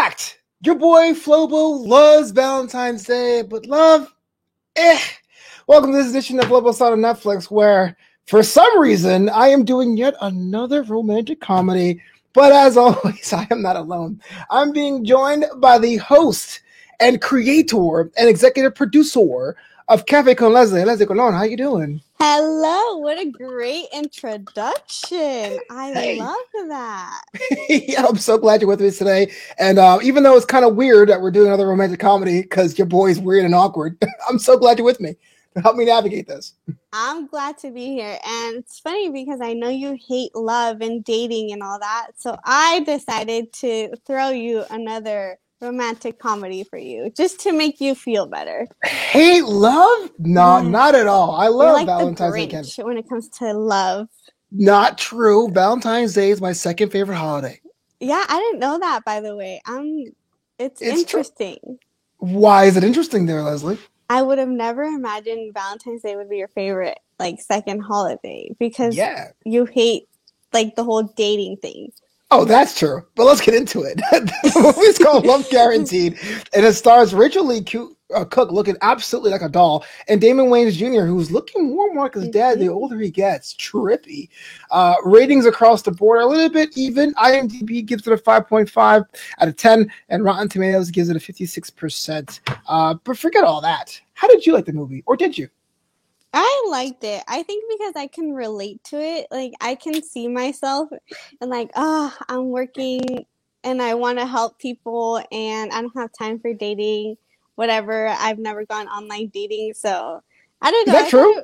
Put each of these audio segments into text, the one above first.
fact, your boy Flobo loves Valentine's Day, but love, eh. Welcome to this edition of Flobo Side on Netflix, where for some reason I am doing yet another romantic comedy. But as always, I am not alone. I'm being joined by the host and creator and executive producer of Cafe con Leslie. Leslie Colon, how you doing? Hello, what a great introduction. I Hey. love that. Yeah, I'm so glad you're with me today. And even though it's kind of weird that we're doing another romantic comedy because your boy's weird and awkward, I'm so glad you're with me to help me navigate this. I'm glad to be here. And it's funny because I know you hate love and dating and all that. So I decided to throw you another romantic comedy for you just to make you feel better. Hate love? No, Yes. not at all. I You're love like the Valentine's Day candy. Grinch when it comes to love. Not true. Valentine's Day is my second favorite holiday. Yeah, I didn't know that by the way. It's It's true. interesting. Why is it interesting there, Leslie? I would have never imagined Valentine's Day would be your favorite, like, second holiday because Yeah. you hate, like, the whole dating thing. Oh, that's true. But let's get into it. The movie's called Love Guaranteed, and it stars Rachel Lee Cook looking absolutely like a doll, and Damon Wayans Jr., who's looking more and more like his dad the Mhm. older he gets. Trippy. Ratings across the board are a little bit even. IMDb gives it a 5.5 out of 10, and Rotten Tomatoes gives it a 56%. But forget all that. How did you like the movie? Or did you? I liked it. I think because I can relate to it. Like, I can see myself and, like, I'm working and I want to help people and I don't have time for dating, whatever. I've never gone online dating. So, I don't Is know. that I thought true?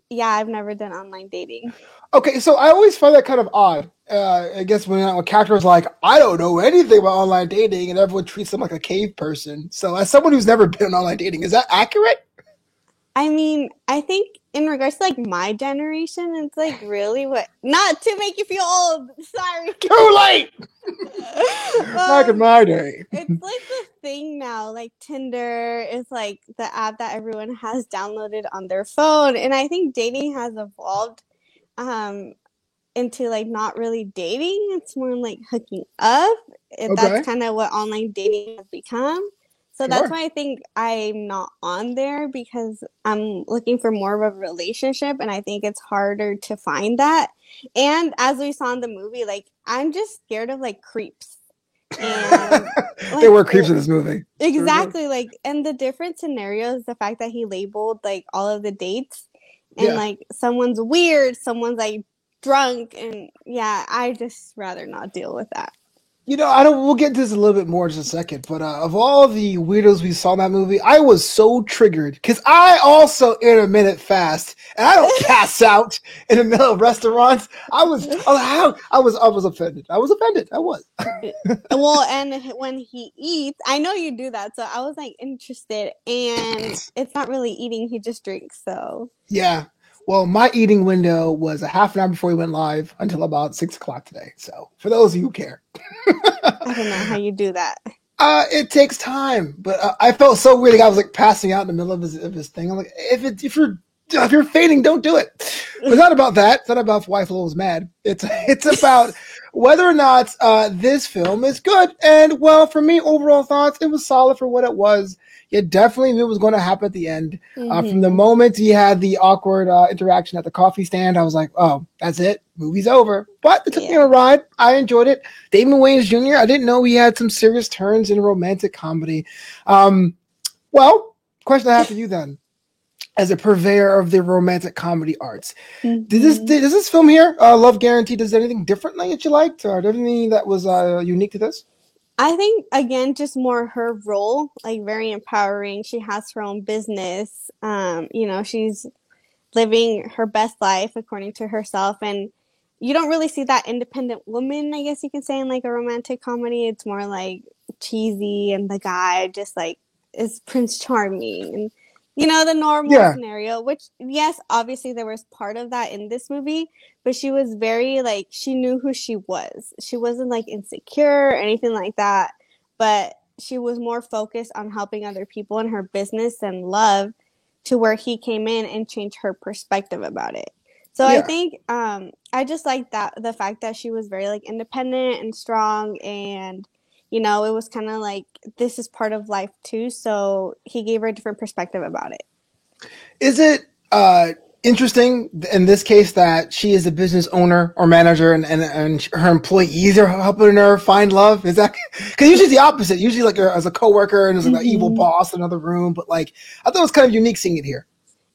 yeah, I've never done online dating. Okay, so I always find that kind of odd. I guess when a character is like, I don't know anything about online dating, and everyone treats them like a cave person. So, as someone who's never been on online dating, is that accurate? I mean, I think in regards to like my generation, it's like really what not to make you feel old. Sorry. Too late. Back in um, my day. it's like the thing now. Like Tinder is like the app that everyone has downloaded on their phone, and I think dating has evolved um into like not really dating. It's more like hooking up. That's Okay, kind of what online dating has become. So that's sure. why I think I'm not on there because I'm looking for more of a relationship and I think it's harder to find that. And as we saw in the movie, like I'm just scared of like creeps. And There like were creeps in this movie. Sure. exactly like and the different scenarios, the fact that he labeled like all of the dates and Yeah. like someone's weird, someone's like drunk and yeah, I just rather not deal with that. You know, I don't. We'll get into this a little bit more in just a second. But of all the weirdos we saw in that movie, I was so triggered because I also intermittent fast, and I don't pass out in the middle of restaurants. I was offended. I was offended. I was. Well, and when he eats, I know you do that, so I was like interested and it's not really eating, he just drinks, so Yeah. Well, my eating window was a half an hour before we went live until about 6 o'clock today. So, for those of you who care, I don't know how you do that. it takes time. But I felt so weird. Like I was like passing out in the middle of his thing. I'm like, if you're fading, don't do it. But it's not about that. It's not about why Flo was mad. It's about whether or not this film is good. And well, for me, overall thoughts, it was solid for what it was. You definitely knew it was going to happen at the end. From the Mm-hmm. moment he had the awkward interaction at the coffee stand, I was like, oh, that's it. Movie's over. But it took me on Yeah. a ride. I enjoyed it. Damon Wayans Jr., I didn't know he had some serious turns in romantic comedy. Um, well, question I have for you then, as a purveyor of the romantic comedy arts, Mm-hmm. does this film here, Love Guaranteed, does anything differently that you liked, or anything that was unique to this? I think again, just more her role, like very empowering. She has her own business. She's living her best life according to herself, and you don't really see that independent woman, I guess you can say, in like a romantic comedy. It's more like cheesy, and the guy just like is Prince Charming, and the normal Yeah, scenario. Which yes, obviously there was part of that in this movie, but she was very like she knew who she was. She wasn't like insecure or anything like that, but she was more focused on helping other people in her business and love to where he came in and changed her perspective about it. So I yeah. think I just like that the fact that she was very like independent and strong and you know, it was kind of like this is part of life too. So he gave her a different perspective about it. Is it interesting in this case that she is a business owner or manager and her employees are helping her find love? Is that because usually it's the opposite? Usually, like as a coworker and there's like an evil Mm-hmm. boss in another room, but like I thought it was kind of unique seeing it here.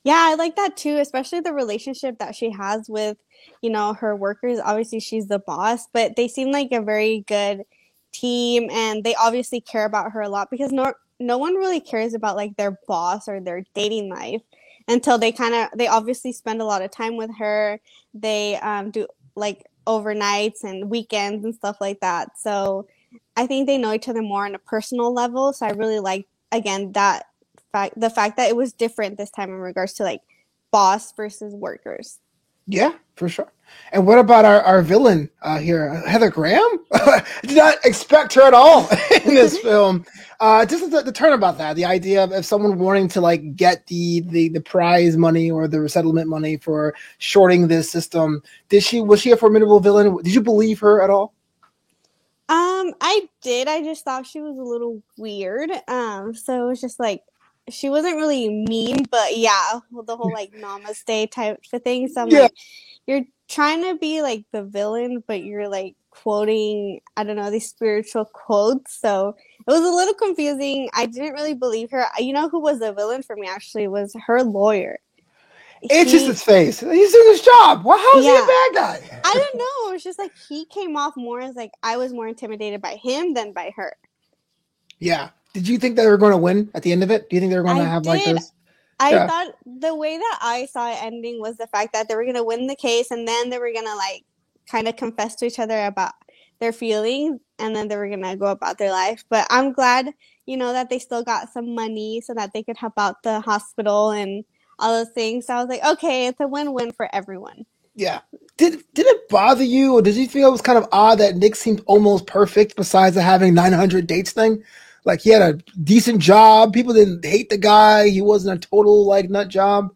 Yeah, I like that too, especially the relationship that she has with, you know, her workers. Obviously, she's the boss, but they seem like a very good team and they obviously care about her a lot because no one really cares about like their boss or their dating life until they obviously spend a lot of time with her. They do like overnights and weekends and stuff like that. So I think they know each other more on a personal level. So I really like again that the fact that it was different this time in regards to like boss versus workers. Yeah, for sure. And what about our villain here, Heather Graham? I did not expect her at all in this film. Just the turn about that, the idea of someone wanting to like get the prize money or the resettlement money for shorting this system. Was she a formidable villain? Did you believe her at all? I did. I just thought she was a little weird. So it was just like she wasn't really mean, but yeah, the whole like namaste type of thing. So I'm Yeah, like, you're trying to be like the villain, but you're like quoting, I don't know, these spiritual quotes. So it was a little confusing. I didn't really believe her. You know who was the villain for me actually was her lawyer. it's just He, his face. He's doing his job. Well, how is he a yeah, bad I guy? don't know. It's just like he came off more as like I was more intimidated by him than by her. Yeah. Did you think they were going to win at the end of it? Do you think they were going to I have like did. this? I Yeah. thought the way that I saw it ending was the fact that they were gonna win the case and then they were gonna like kind of confess to each other about their feelings and then they were gonna go about their life. But I'm glad, you know, that they still got some money so that they could help out the hospital and all those things. So I was like, okay, it's a win-win for everyone. Yeah. Did it bother you, or did you feel it was kind of odd that Nick seemed almost perfect besides the having 900 dates thing? Like he had a decent job. People didn't hate the guy. He wasn't a total like nut job.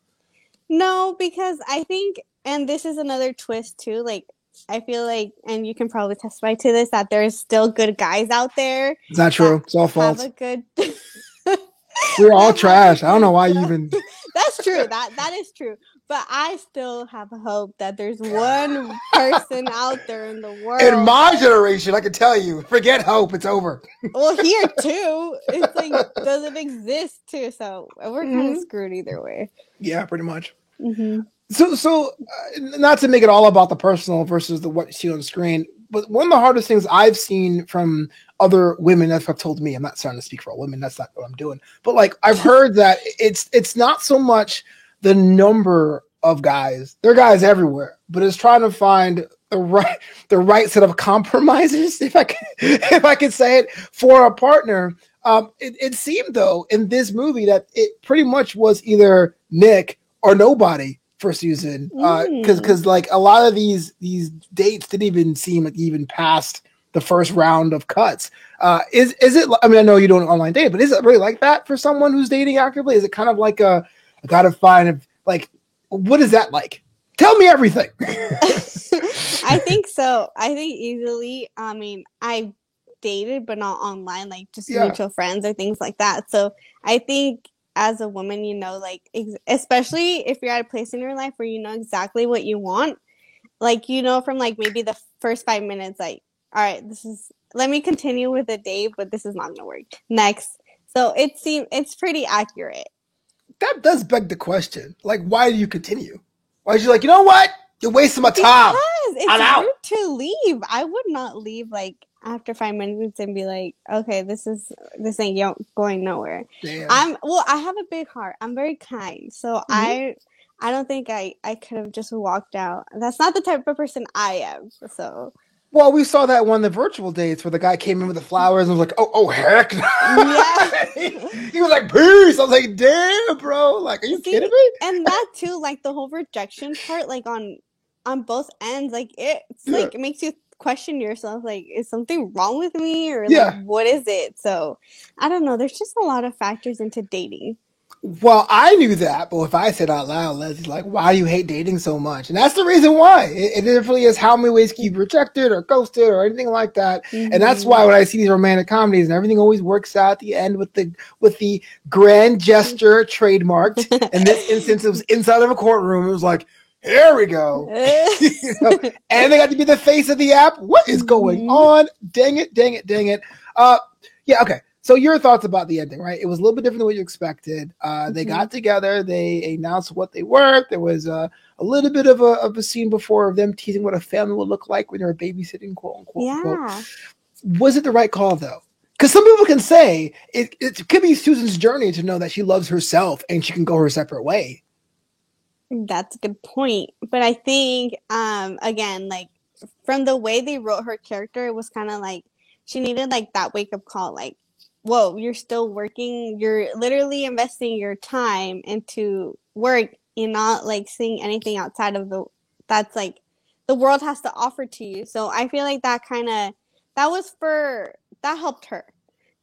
No, because I think, and this is another twist too, like I feel like, and you can probably testify to this, that there's still good guys out there It's not that true. It's all have a false. good We're all that have a trash. I don't know good why you job. even. That's true. That is true. But I still have hope that there's one person out there in the In world. my generation, I can tell you, forget hope. It's over. Well, here too, it's like doesn't exist too. So we're kind of Hmm. screwed either way. Yeah, pretty much. Hmm. Not to make it all about the personal versus the what you see on screen, but one of the hardest things I've seen from other women that have told me, I'm not trying to speak for all women, that's not what I'm doing, but like I've heard that it's not so much the number of guys, there are guys everywhere, but it's trying to find the right set of compromises, if I can say it, for a partner. It seemed though in this movie that it pretty much was either Nick or nobody for Susan, Mm. because like a lot of these dates didn't even seem like even past the first round of cuts. Is it? I mean, I know you don't online date, but is it really like that for someone who's dating actively? Is it kind of like I gotta find like what is that like? Tell me everything. I think so. I think easily. I mean, I dated, but not online, like just Yeah, mutual friends or things like that. So I think as a woman, you know, like especially if you're at a place in your life where you know exactly what you want, like you know from like maybe the first 5 minutes, like all right, this is let me continue with the date, but this is not gonna work. Next. So it's pretty accurate. that does beg the question. Like, why do you continue? Why is you like, you know what? You're wasting my time. Because it's I'm out. rude to leave. I would not leave like after 5 minutes and be like, okay, this ain't going nowhere. Damn. I have a big heart. I'm very kind. So Mhm. I don't think I could have just walked out. That's not the type of person I am. So Well, we saw that one of the virtual dates where the guy came in with the flowers and was like, "Oh, heck!" yeah. he was like, "Peace." I was like, "Damn, bro! Like, are you kidding See, me?" and that too, like the whole rejection part, like on both ends, like it's Yeah, like it makes you question yourself, like is something wrong with me or like yeah. what is it? So I don't know. There's just a lot of factors into dating. Well, I knew that, but if I said out loud, Leslie's like, "Why do you hate dating so much?" And that's the reason why. It definitely is how many ways keep rejected or ghosted or anything like that. And that's Mm-hmm. why when I see these romantic comedies and everything always works out at the end with the grand gesture trademarked. In this instance, it was inside of a courtroom. It was like, here we go. You know, and they got to be the face of the app. What is going Mhm. on? Dang it, dang it, dang it. Yeah, okay. So your thoughts about the ending, right? It was a little bit different than what you expected. They Mhm. got together. They announced what they were. There was a little bit of a scene before of them teasing what a family would look like when they were babysitting, quote unquote. Unquote. Yeah, Was it the right call though? Because some people can say it could be Susan's journey to know that she loves herself and she can go her separate way. that's a good point. But I think, again, like from the way they wrote her character, it was kind of like she needed like that wake up call, like, whoa, you're still working. You're literally investing your time into work. You're not like seeing anything outside of the that's like the world has to offer to you. So I feel like that kind of that was for that helped her.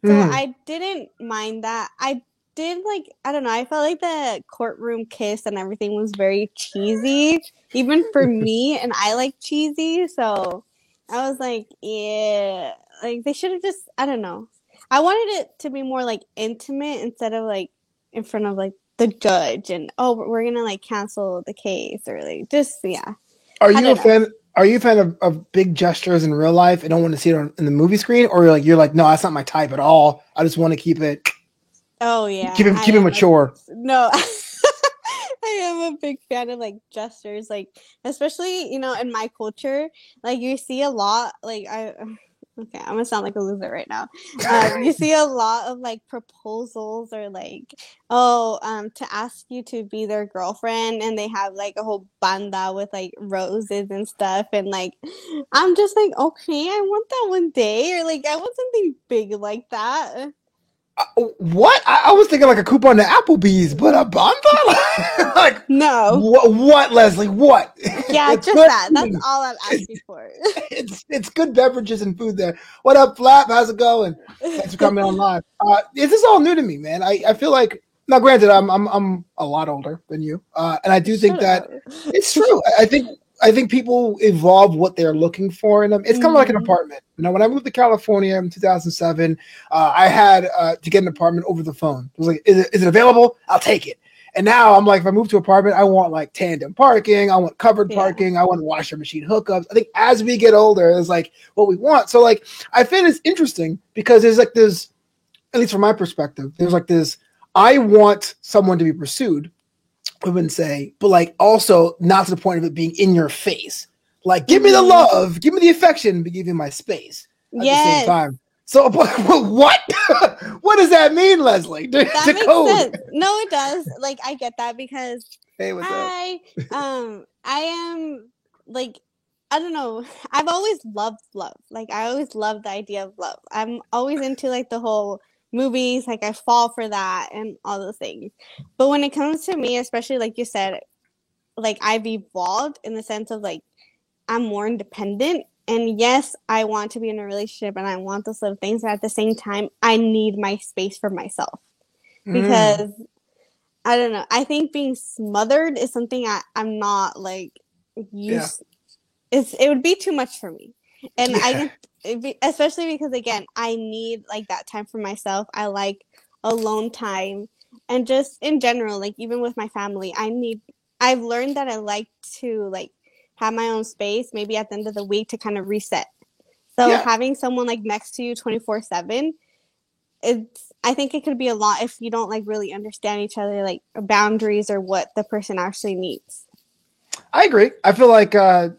So Mm-hmm. I didn't mind that. I did like I don't know, I felt like the courtroom kiss and everything was very cheesy, even for me, and I like cheesy, so I was like, yeah, like they should have just I don't know. I wanted it to be more like intimate instead of like in front of like the judge and oh we're gonna like cancel the case or like just yeah. Are I you a don't know. fan? Are you a fan of big gestures in real life and don't want to see it in the movie screen, or you're like, no, that's not my type at all. I just want to Oh keep yeah, it I keep it am a mature. no. I am a big fan of like gestures, like especially in my culture, like you see a lot. Like I, okay, I'm gonna sound like a loser right now. You see a lot of like proposals or like to ask you to be their girlfriend, and they have like a whole banda with like roses and stuff, and like I'm just like okay, I want that one day, or like I want something big like that. What? I was thinking like a coupon to Applebee's, but a bundle? Like No, what? What, Leslie? What? yeah, It's just good that. That's food. all I'm It's, asking for. it's good beverages and food there. What up, Flap? How's it going? Thanks for coming on live. This is all new to me, man. I feel like now, granted, I'm a lot older than you, and I do think Shut that up. it's true. I think people evolve what they're looking for in them. It's kind of like an Hmm. apartment. When I moved to California in 2007, I had to get an apartment over the phone. It was like, is it available? I'll take it. And now I'm like, if I move to an apartment, I want like tandem parking, I want covered Yeah. parking, I want washer machine hookups. I think as we get older, it's like what we want. So like, I find it's interesting because there's like this, at least from my perspective, there's like this. I want someone to be pursued, women say, but like also not to the point of it being in your face. Like, give me the Hmm. love, give me the affection, but give me my space at the same Yes, time. So, but what? What does that mean, Leslie? that To makes code. sense. No, it does. Like I get that because Hey, what's up? I am like I don't know. I've always loved love. Like I always loved the idea of love. I'm always into like the whole movies, like I fall for that and all those things. But when it comes to me, especially like you said, like I've evolved in the sense of like I'm more independent. And yes, I want to be in a relationship and I want those little things, but at the same time, I need my space for myself Mm, because I don't know. I think being smothered is something I'm not like yeah, used. It would be too much for me, and I yeah, can especially because again, I need like that time for myself. I like alone time, and just in general, like even with my family, I need. I've learned that I like to like have my own space, maybe at the end of the week to kind of reset. So yeah. having someone like next to you 24/7, it's I think it could be a lot if you don't like really understand each other like boundaries or what the person actually needs. I agree. I feel like I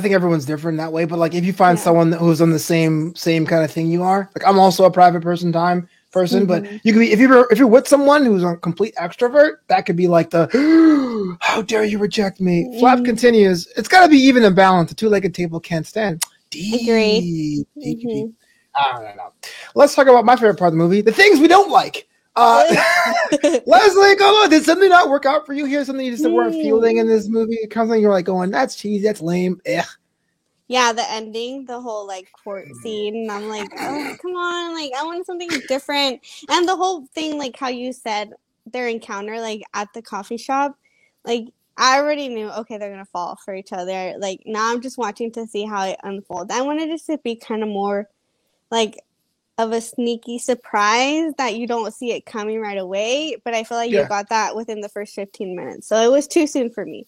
think everyone's different that way, but like if you find Yeah. someone who's on the same kind of thing you are, like I'm also a private time person, but Mm-hmm. you could be if you're with someone who's a complete extrovert, that could be like the how dare you reject me. Flap Mm-hmm. continues. It's got to be even and balanced. A two-legged table can't stand. Agree. Deep, deep, deep, deep. Mm-hmm. I don't know. Let's talk about my favorite part of the movie: the things we don't like. Leslie, come on. Did something not work out for you here? Something you just weren't feeling in Hmm. this movie? Something you're like going, that's cheesy, that's lame. Ugh. Yeah, the ending, the whole like court scene. I'm like, oh, come on, like I want something different. And the whole thing, like how you said, their encounter like at the coffee shop, like I already knew, okay, they're gonna fall for each other. Like now I'm just watching to see how it unfolds. I wanted it to be kind of more like of a sneaky surprise that you don't see it coming right away, but I feel like you Yeah. got that within the first 15 minutes. So it was too soon for me.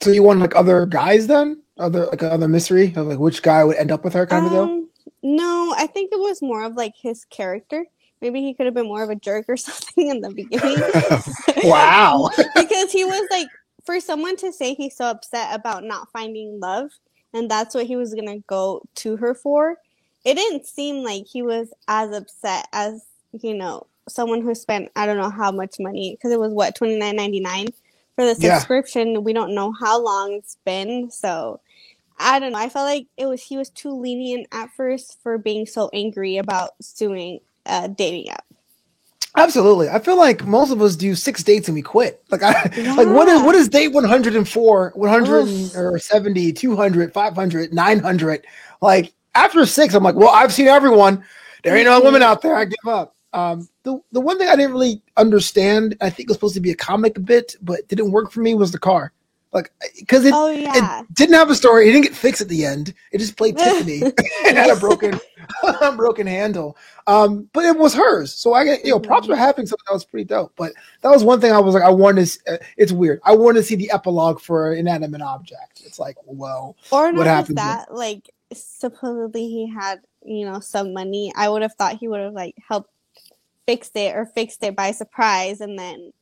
So you want like other guys then? Other mystery of like which guy would end up with her kind of deal? Um, no, I think it was more of like his character. Maybe he could have been more of a jerk or something in the beginning. Wow. Because he was like, for someone to say he's so upset about not finding love, and that's what he was gonna go to her for, it didn't seem like he was as upset as, someone who spent I don't know how much money, because it was what, 29.99 for the Yeah. subscription. We don't know how long it's been, so I don't know. I felt like he was too lenient at first for being so angry about suing a dating app. Absolutely. I feel like most of us do 6 dates and we quit. Like what Yeah. is date 104, 100 Oof. or 70, 200, 500, 900? Like after 6, I'm like, well, I've seen everyone. There ain't no women Mhm. out there. I give up. The one thing I didn't really understand, I think it was supposed to be a comic bit, but didn't work for me was the car. Like, because Oh it yeah. didn't have a story. It didn't get fixed at the end. It just played Tiffany and had a Yes. broken broken handle. But it was hers. So I get, props for Mhm. having something that was pretty dope. But that was one thing I was like, I wanted to, it's weird. I want to see the epilogue for an inanimate object. It's like, well, Or what not just happens then? that, like supposedly he had, some money. I would have thought he would have like helped fix it or fixed it by surprise and then,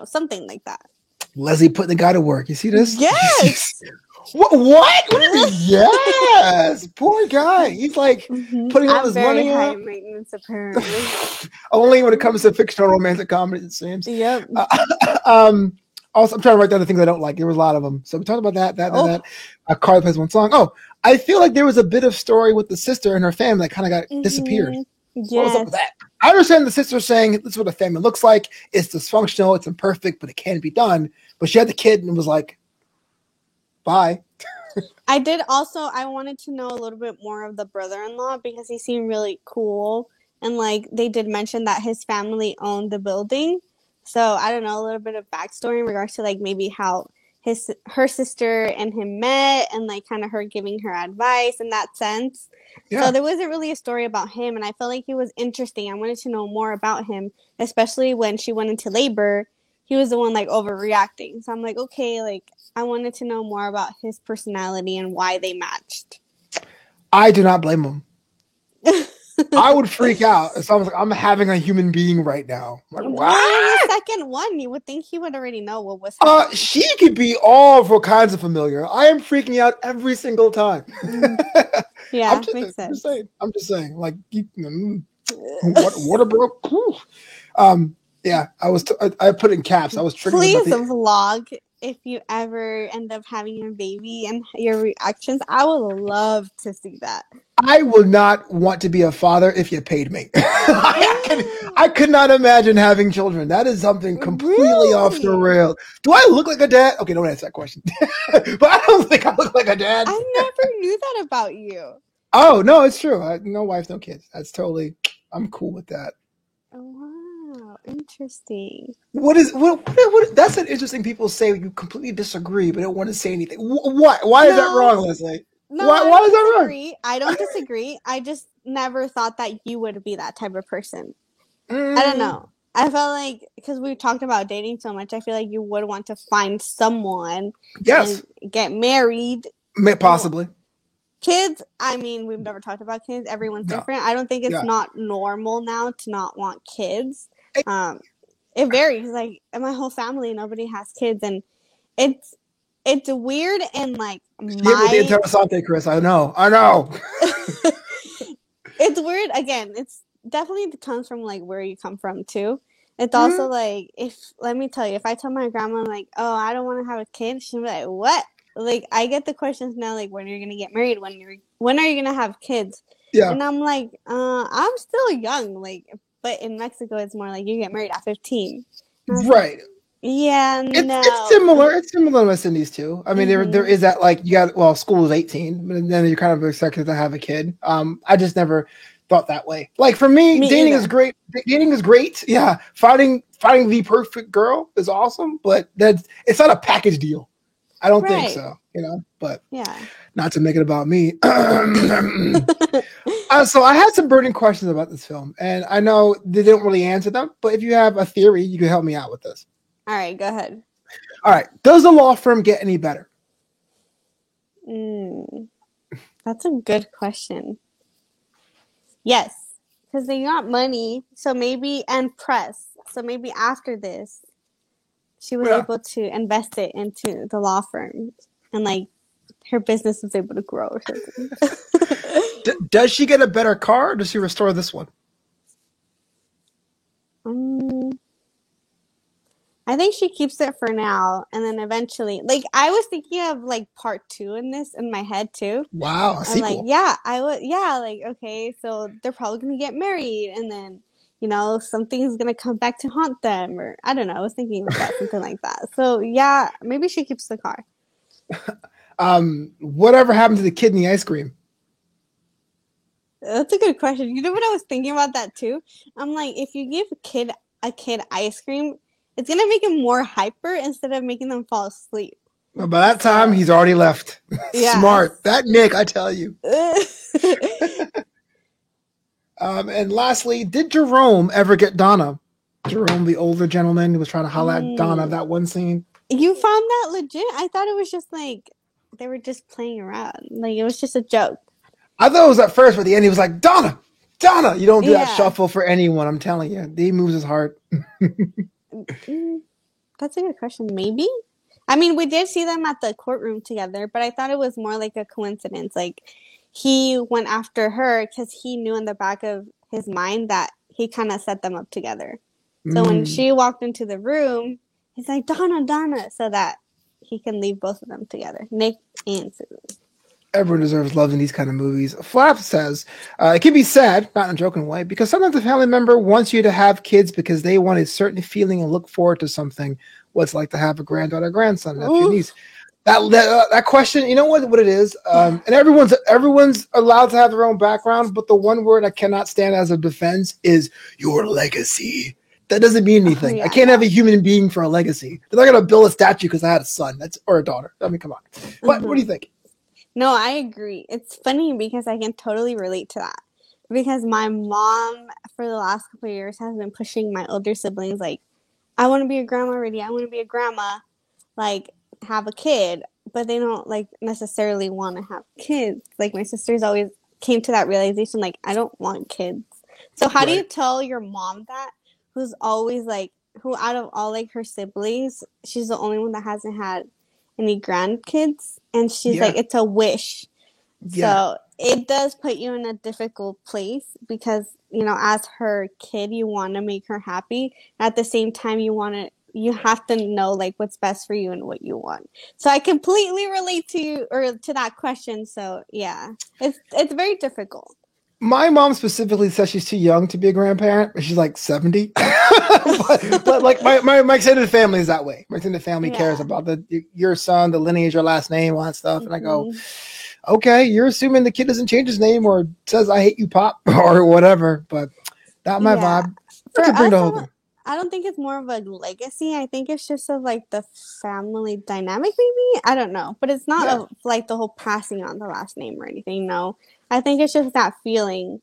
something like that. Leslie putting the guy to work. You see this? Yes. What? What? What do you mean? Yes. Poor guy. He's like putting all I'm his very money high up. maintenance apparently. Only when it comes to fictional romantic comedies, it seems. Yep. Also, I'm trying to write down the things I don't like. There was a lot of them. So we talked about that. Oh. A car that plays one song. Oh, I feel like there was a bit of story with the sister and her family that kind of got disappeared. Mhm. What was up with Yes. that? I understand the sister saying this is what a family looks like. It's dysfunctional. It's imperfect, but it can be done. But she had the kid and was like, bye. I wanted to know a little bit more of the brother-in-law because he seemed really cool. And like they did mention that his family owned the building. So I don't know, a little bit of backstory in regards to like maybe how her sister and him met and like kind of her giving her advice in that sense. So Yeah. there wasn't really a story about him and I felt like he was interesting. I wanted to know more about him, especially when she went into labor. He was the one like overreacting. So I'm like, okay, like I wanted to know more about his personality and why they matched. I do not blame him. I would freak out if someone's like, I'm having a human being right now. I'm like, Well, it was what? the second one. You would think he would already know what was happening. She could be all kinds of familiar. I am freaking out every single time. Yeah, makes I'm just sense. saying. I'm just saying. Like, what a bro. Yeah, I put it in caps. I was triggered about Please the. vlog if you ever end up having a baby and your reactions. I would love to see that. I would not want to be a father if you paid me. I could not imagine having children. That is something completely off the Really? rail. Do I look like a dad? Okay, don't answer that question. But I don't think I look like a dad. I never knew that about you. Oh no, it's true. No wife, no kids. That's totally. I'm cool with that. Wow, interesting. What? That's an interesting. People say you completely disagree, but don't want to say anything. What? Why is that No, wrong, Leslie? no, Why? I Why is don't that wrong? disagree. I don't disagree. I just never thought that you would be that type of person. I don't Mm, know. I felt like because we talked about dating so much, I feel like you would want to find someone and yes, get married. possibly. Kids, I mean, we've never talked about kids. Everyone's No. different. I don't think it's Yeah. not normal now to not want kids. Um, it varies. Like in my whole family, nobody has kids, and it's it's weird and like Hit me with the my interessante, Chris. I know. I know. it's weird again. It's definitely comes from like where you come from too. It's also Mhm. like if let me tell you, if I tell my grandma like, "Oh, I don't want to have a kid," she'll be like, "What?" Like I get the questions now, like, "When are you gonna get married? When are you gonna have kids?" Yeah. And I'm like, I'm still young." Like, but in Mexico, it's more like you get married at 15. And I was like, Right. "Yeah, It's no." similar. It's similar to West Indies too. I mean, there Mhm. is that like you got school is 18, but then you're kind of expected to have a kid. I just never thought that way. Like for me, Me dating is either. great. Dating is great. Yeah, finding the perfect girl is awesome, but it's not a package deal. I don't think Right. so. But Yeah. not to make it about me. So I had some burning questions about this film, and I know they didn't really answer them. But if you have a theory, you can help me out with this. All right, go ahead. All right, does the law firm get any better? Mm, that's a good question. Yes, because they got money, so maybe, and press. So maybe after this, she was Yeah. able to invest it into the law firm, and like her business was able to grow or something. Does she get a better car, or does she restore this one? um, I think she keeps it for now, and then eventually, like I was thinking of like part two in this in my head too. Wow, a I'm like, sequel. yeah, I would, yeah, like okay, so they're probably gonna get married, and then something's gonna come back to haunt them, or I don't know. I was thinking about something like that. So yeah, maybe she keeps the car. Whatever happened to the kidney ice cream? That's a good question. You know what I was thinking about that too? I'm like, if you give a kid ice cream, it's gonna make him more hyper instead of making them fall asleep. Well, by that time, So he's already left. yeah. Smart. That Nick, I tell you. And lastly, did Jerome ever get Donna? Jerome, the older gentleman who was trying to holler at Donna Mm. that one scene. You found that legit? I thought it was just like they were just playing around. Like it was just a joke. I thought it was at first, but at the end he was like, Donna, Donna. You don't do that Yeah. shuffle for anyone, I'm telling you. He moves his heart. Mm, that's a good question. Maybe. I mean, we did see them at the courtroom together, but I thought it was more like a coincidence. Like he went after her because he knew in the back of his mind that he kind of set them up together. So when Mm. she walked into the room, he's like, Donna, Donna, so that he can leave both of them together, Nick and Susan. Everyone deserves love in these kind of movies. Flap says, it can be sad, not in a joking way, because sometimes a family member wants you to have kids because they want a certain feeling and look forward to something. What's like to have a granddaughter, grandson, nephew, Ooh, niece. That question, you know what it is, and everyone's allowed to have their own background, but the one word I cannot stand as a defense is your legacy. That doesn't mean oh anything. I yeah, can't have no. a human being for a legacy. They're not gonna build a statue because I had a son. That's or a daughter. I mean, come on. What do Uh-huh. you think? No, I agree. It's funny because I can totally relate to that. Because my mom, for the last couple of years, has been pushing my older siblings, like, I want to be a grandma already. I want to be a grandma, like, have a kid. But they don't, like, necessarily want to have kids. Like, my sisters always came to that realization, like, I don't want kids. So, how do you Right. tell your mom that, who's always, like, who out of all, like, her siblings, she's the only one that hasn't had any grandkids? And she's like, Yeah. it's a wish. Yeah. So it does put you in a difficult place because, as her kid, you want to make her happy. At the same time, you have to know like what's best for you and what you want. So I completely relate to you or to that question. So yeah, it's very difficult. My mom specifically says she's too young to be a grandparent, but she's like 70. but like my extended family is that way. My extended family cares Yeah. about your son, the lineage, your last name, all that stuff. And I go, Hmm. okay, you're assuming the kid doesn't change his name or says I hate you, Pop, or whatever. But not my Yeah. vibe. For What you bring us, the whole thing? I don't think it's more of a legacy. I think it's just of like the family dynamic, maybe. I don't know, but it's not Yeah. of like the whole passing on the last name or anything. No, I think it's just that feeling.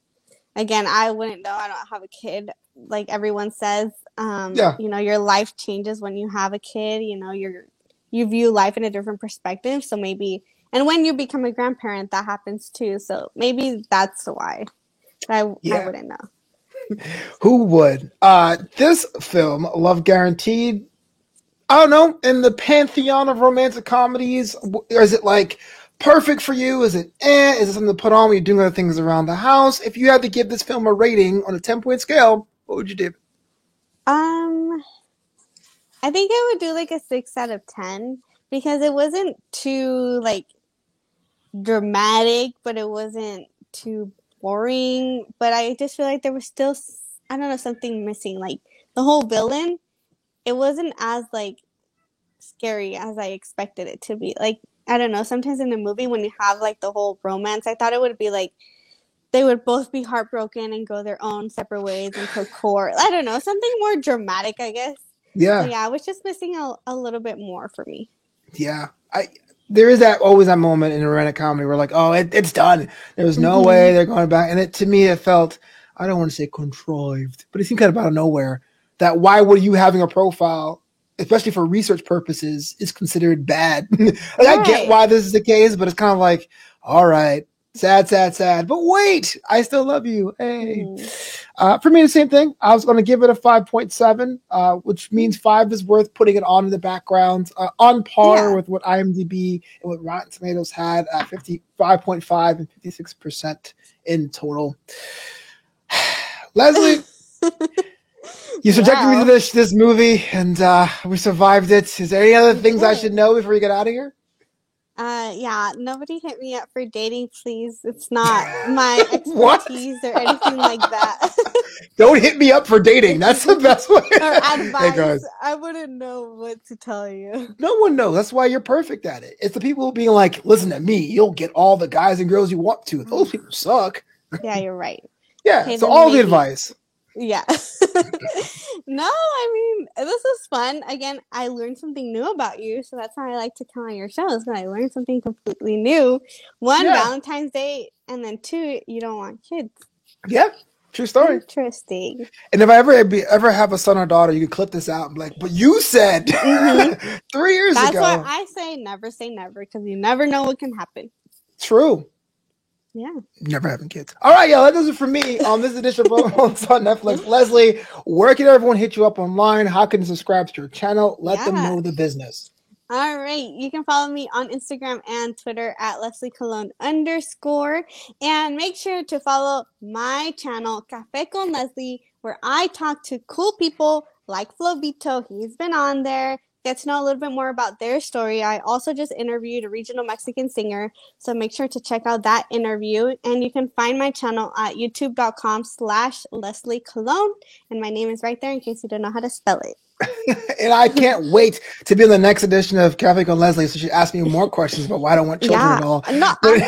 Again, I wouldn't know. I don't have a kid. Like everyone says, Yeah. your life changes when you have a kid. You view life in a different perspective. So maybe, and when you become a grandparent, that happens too. So maybe that's why. But I Yeah. wouldn't know. Who would? This film, Love Guaranteed, I don't know, in the pantheon of romantic comedies, is it like perfect for you? Is it Is it something to put on when you're doing other things around the house? If you had to give this film a rating on a 10-point scale, what would you do? Um, I think I would do like a 6 out of 10 because it wasn't too like dramatic, but it wasn't too boring. But I just feel like there was still, I don't know, something missing. Like the whole villain, it wasn't as like scary as I expected it to be. Like I don't know, sometimes in a movie when you have like the whole romance, I thought it would be like they would both be heartbroken and go their own separate ways until court. I don't know, something more dramatic, I guess. So Yeah. yeah, I was just missing a little bit more for me. Yeah. There is always that moment in a romantic comedy where like, oh, it's done. There was no way Mm-hmm. they're going back. And to me, it felt, I don't want to say contrived, but it seemed kind of out of nowhere that why would you having a profile, especially for research purposes, is considered bad. Like, I get Right. why this is the case, but it's kind of like, all right, sad, sad, sad. But wait, I still love you. Hey. Mm-hmm. For me, the same thing. I was going to give it a 5.7, which means 5 is worth putting it on in the background, on par Yeah. with what IMDb and what Rotten Tomatoes had at 55.5 and 56% in total. Leslie, you subjected me to this movie, and we survived it. Is there any other things I should know before we get out of here? Yeah, nobody hit me up for dating, please. It's not my expertise or anything like that. Don't hit me up for dating. That's the best way. Or advice. Hey guys, I wouldn't know what to tell you. no one knows. That's why you're perfect at it. It's the people being like, listen to me. You'll get all the guys and girls you want to. Those people suck. Yeah, you're right. Yeah, Okay, so then all the maybe. advice. Yeah. No, I mean, this was fun. Again, I learned something new about you, so that's how I like to come on your shows, because I learned something completely new. One, Yeah. Valentine's Day, and then two, you don't want kids. Yeah, true story. Interesting. And if I ever have a son or daughter, you can clip this out and be like, but you said 3 years That's ago. why I say never, because you never know what can happen. True. Yeah. Never having kids. All right, yeah, that does it for me on this edition of Rolling on Netflix. Leslie, where can everyone hit you up online? How can they subscribe to your channel? Let them know the business. All right. You can follow me on Instagram and Twitter at LeslieCologne_. And make sure to follow my channel, Cafe con Leslie, where I talk to cool people like Flobito. He's been on there. Get to know a little bit more about their story. I also just interviewed a regional Mexican singer, so make sure to check out that interview. And you can find my channel at youtube.com/LeslieCologne. And my name is right there in case you don't know how to spell it. And I can't wait to be in the next edition of Cafe con Leslie, so she asked me more questions about why I don't want children at all. No, I'm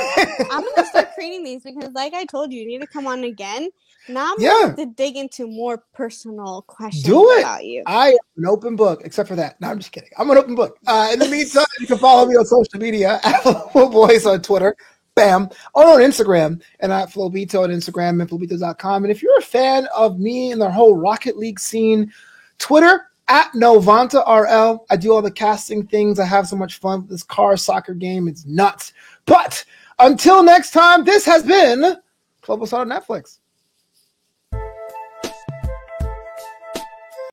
going to start creating these because, like I told you, you need to come on again. Now I'm going to dig into more personal questions about you. I am an open book, except for that. No, I'm just kidding. I'm an open book. In the meantime, you can follow me on social media at FlowBoys on Twitter. Bam. On Instagram, and at Flobito on Instagram and Flobito.com. And if you're a fan of me and the whole Rocket League scene, Twitter, at NovantaRL. I do all the casting things. I have so much fun with this car soccer game. It's nuts. But until next time, this has been Global Star on Netflix.